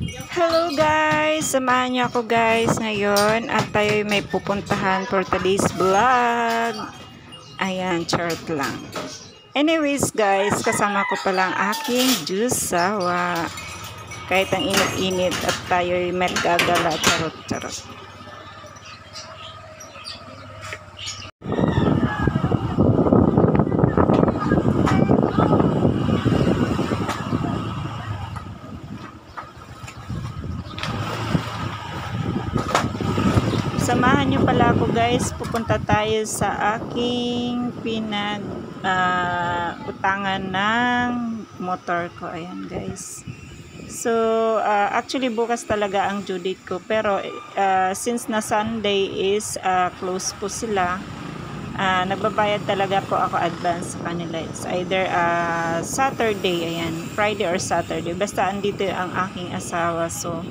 Hello guys! Samahan niyo ako guys ngayon at tayo may pupuntahan for today's vlog. Ayan, charot lang. Anyways guys, kasama ko palang aking jusawa. Kahit ang init-init at tayo may gagala, charot-charot. Samahan nyo pala ako guys, pupunta tayo sa aking utangan ng motor ko. Ayan guys. So, actually bukas talaga ang due date ko. Pero since na Sunday is close po sila, nagbabayad talaga po ako advance sa kanila. It's either Saturday, ayan, Friday or Saturday. Basta andito ang aking asawa. So,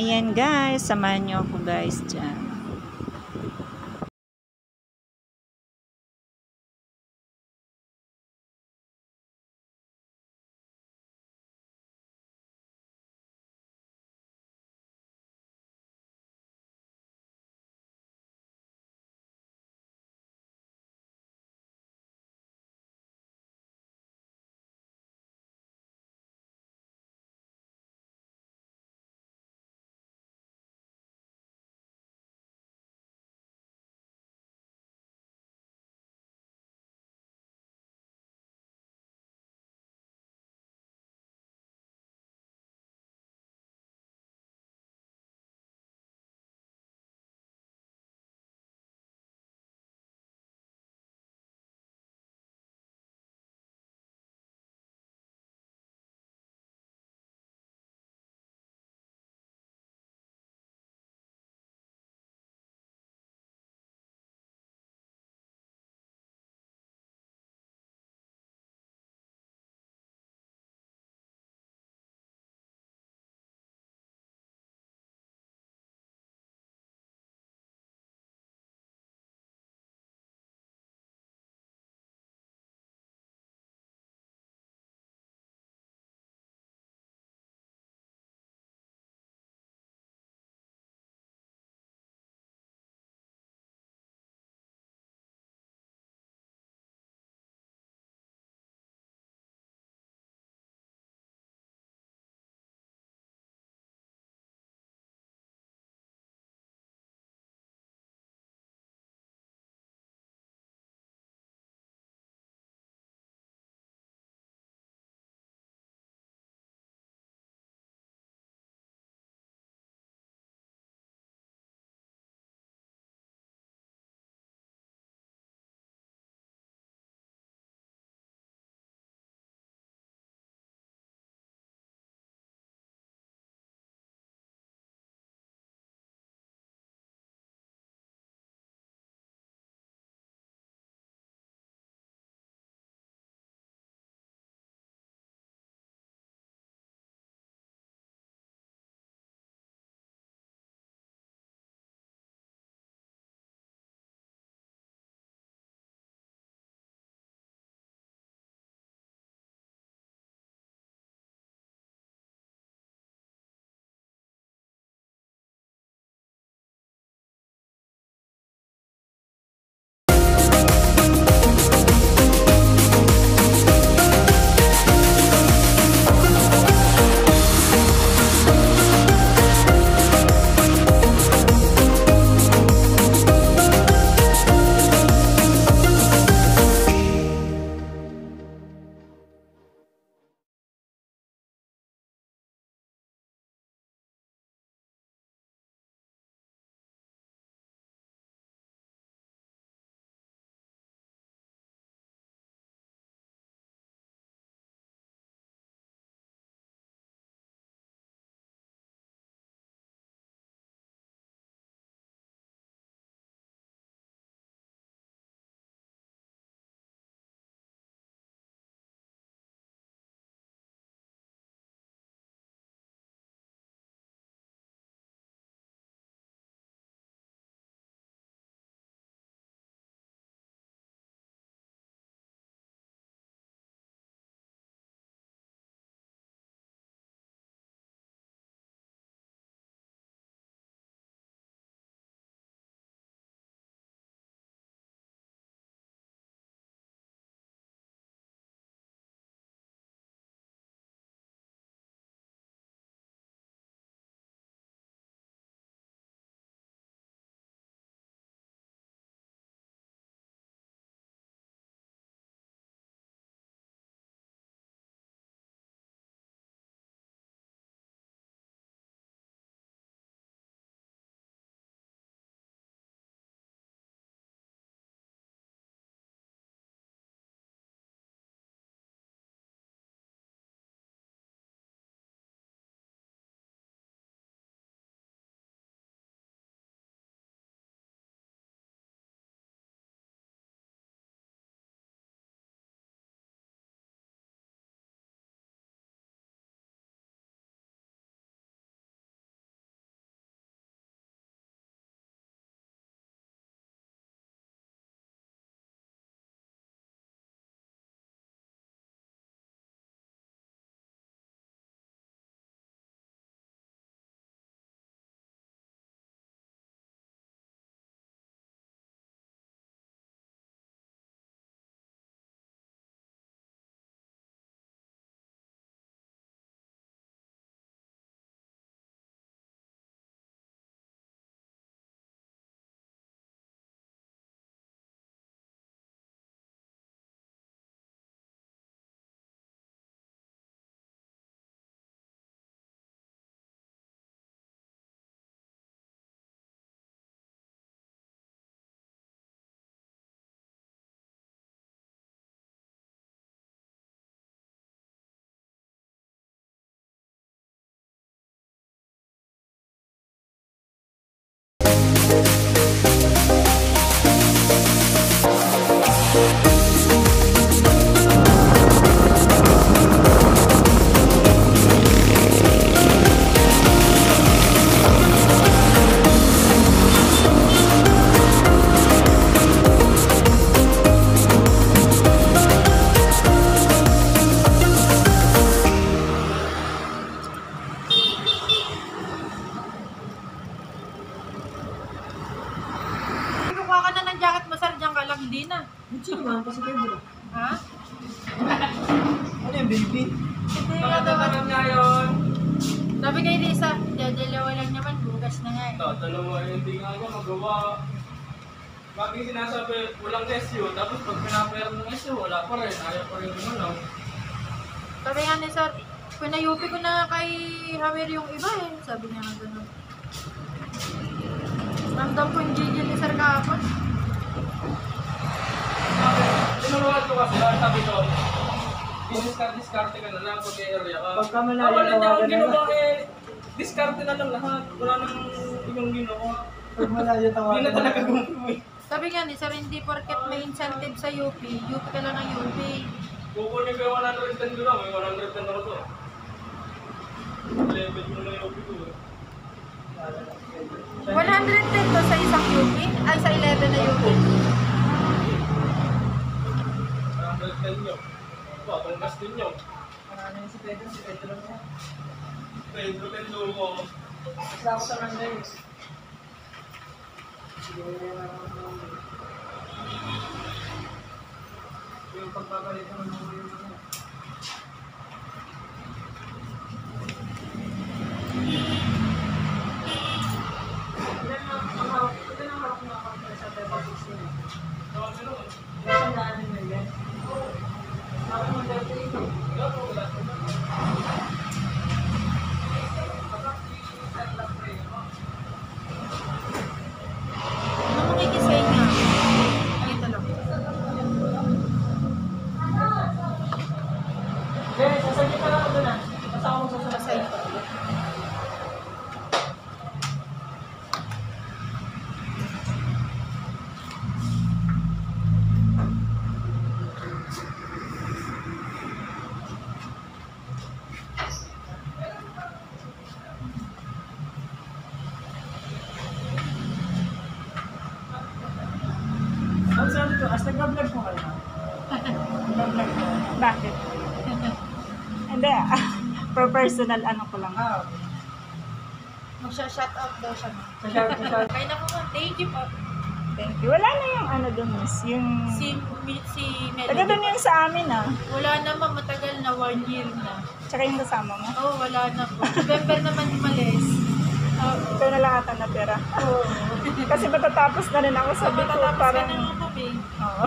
ayan guys, samahan nyo ako guys dyan. Dalawa, hindi nga ako magawa. Bakit sinasabi, walang SU, tapos pag pinapayar ng SU, wala pa rin, ayaw pa rin yung ano. Sabi nga ni sir, pinayupi ko na kay Javier yung iba eh. Sabi niya nga gano'n. Ramdam ko yung gigil ni sir kahapon. Tinuruan ko kasi, sabi ko, diskarte ka na lang pag area ka. Pagka malayo, Wala niya akong tawagan na ginawa eh. Diskarte na lang lahat. Wala nang ibang ginawa. Pag malayo Hindi tawagan na talaga gumuwi. Sabi nga ni sir, hindi porket may incentive sa UP, UP ka lang ng UP. Kukunin ko yung 110 ko lang, may 110 ako to. Level mo na yung UP ko eh. 110 to sa isang UP? Ay, sa 11 na UP. 110 yun. Pang gastin yun. Ano yun si Pedro lang yan. Pedro ko. Basta ako sa Monday. Yung pagbabalit naman mo yung ano. Ilan ang harap na ako sa Peppa 16 eh? Ilan ang daanin mo yan? Ako mo dati ito. Ano makikisay nga? Ay, talong. Guys, sasagin pa lang ako doon ah. Basta ako Masay magsasabi. ko. Ang sabi ko, as nag-vlog po kayo. Nag-vlog po. Bakit? Hindi, per personal ano ko lang. Ah, okay. Magsha-shout out daw siya. Sa shout, sa shout. Kaya na po, thank you po. Thank you. Wala na yung ano dun, miss. Yung... Si Taga dun Melody. yung sa amin ah. Wala naman, matagal na 1 year na. Tsaka yung kasama mo. Oo, wala na po. November naman umalis. Oo. Ikaw na lang ata natira. Kasi matatapos na rin ako sa bito. Matatapos ka Parang... na nga kami. Oo.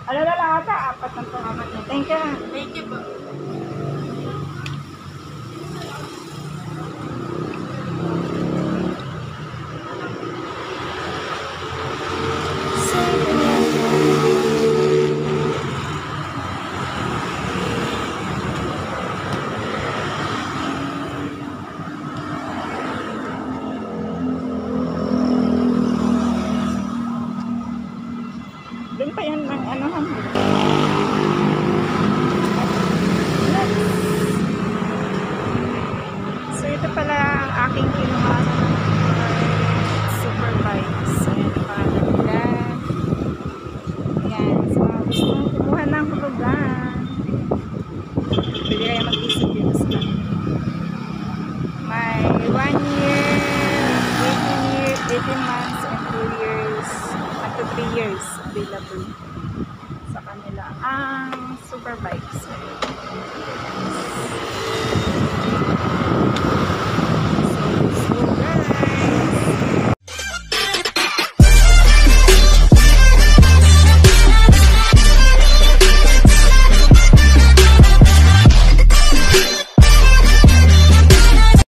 Ano na lang ata? 4 na to. Thank you. Thank you po. Doon pa yan ng ano ham. So ito pala ang aking kinuha super bikes. Ayan ang pangalan nila. Ayan. So mga gusto kumuha ng hulugan. Pwede kayo mag-isip dito sa may 1 year, 18 months, and 2 years, up to 3 years available sa kanila ang super bikes.